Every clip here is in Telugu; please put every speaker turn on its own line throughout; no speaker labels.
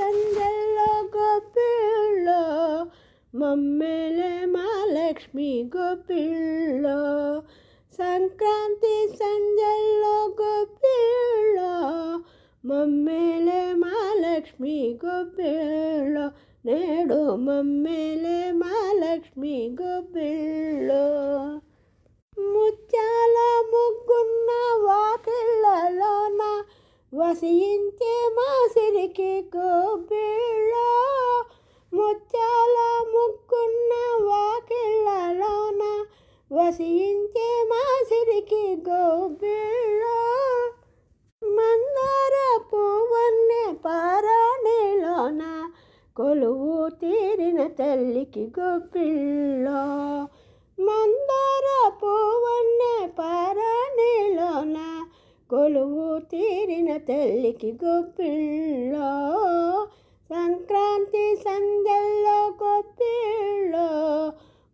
సందెల్లో గొప్పిళ్ళో మమ్మేలే మా లక్ష్మి గొప్పిళ్ళో సంక్రాంతి సందెల్లో గొప్పిళ్ళో మమ్మేలే మా లక్ష్మి గొప్పిళ్ళో నేడు మమ్మేలే మా లక్ష్మి గొప్పిళ్ళో ముత్యాల ముగ్గున్న వాకిళ్ళలోన వసించే మా సిరికి గొప్పిళ్ళో ముత్యాల ముగ్గున్న వాకిళ్ళలోన వసించే మా సిరికి గొప్పిళ్ళో మందార పువ్వన్నె పారాణిలోన కొలువు తీరిన తల్లికి గొప్పిళ్ళో మందార పువ్వన్నె పారాణిలోన కొలువు తీరిన తల్లికి గొప్పిళ్ళో సంక్రాంతి సందెల్లో గొప్పిళ్ళో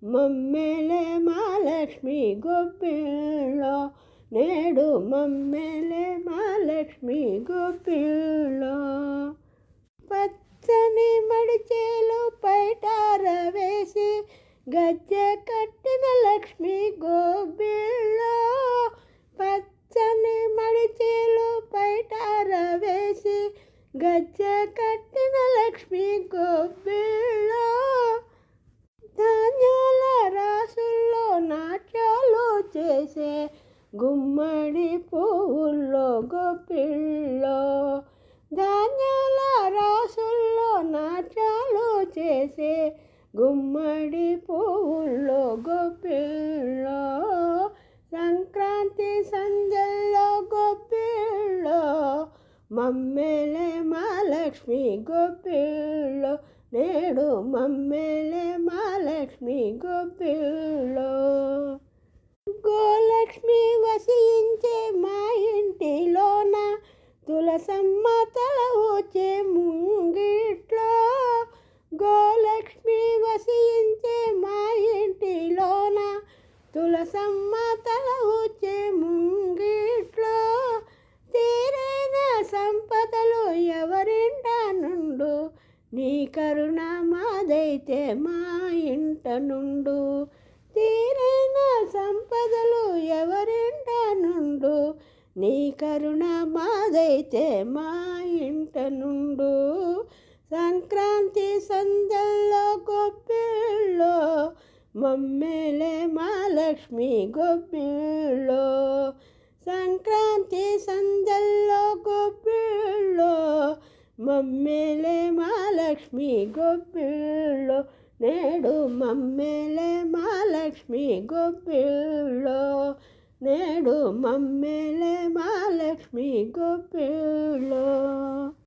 మమ్మేలే మా లక్ష్మి గొప్పిళ్ళో నేడు మమ్మేలే మా లక్ష్మి గొప్పిళ్ళో పచ్చని మడిచేలు పైటార వేసి గజ్జె కట్టిన లక్ష్మి గొప్పిళ్ళో పచ్చని మడిచేలు పైటార వేసి గజ్జె కట్టిన లక్ష్మి గొప్పిళ్ళో ధాన్యాల రాసుల్లో నాట్యాలు చేసే గుమ్మడి పువ్వుల్లో గొప్పిళ్ళో ధాన్యాల రాసుల్లో నాట్యాలు చేసే గుమ్మడి పువ్వుల్లో గొప్పిళ్ళో సంక్రాంతి సందెల్లో గొప్పిళ్ళో మమ్మేలే మా లక్ష్మి గొప్పిళ్ళో నేడు మమ్మేలే మా లక్ష్మి గొప్పిళ్ళో గోలక్ష్మి వసించే మా ఇంటిలోన తులసమ్మ తల ఊచే ముంగిట్లో గోలక్ష్మి వసించే మా ఇంటిలోన తులసమ్మ తల ఊచే ముంగిట్లో తీరైన సంపదలు ఎవరింట నుండు నీ కరుణ మాదైతే మా ఇంట నుండు తీరైన సంపదలు ఎవరింట నుండు నీ కరుణ మాదైతే మా ఇంట నుండు సంక్రాంతి సందెల్లో గొప్పిళ్ళో మమ్మేలే మా లక్ష్మి గొప్పిళ్ళో సంక్రాంతి సందెల్లో గొప్పిళ్ళో మమ్మేలే మా లక్ష్మి గొప్పిళ్ళో నేడు మమ్మేలే మా లక్ష్మి గొప్పిళ్ళో నేడు మమ్మేలే మా లక్ష్మి గొప్పిళ్ళో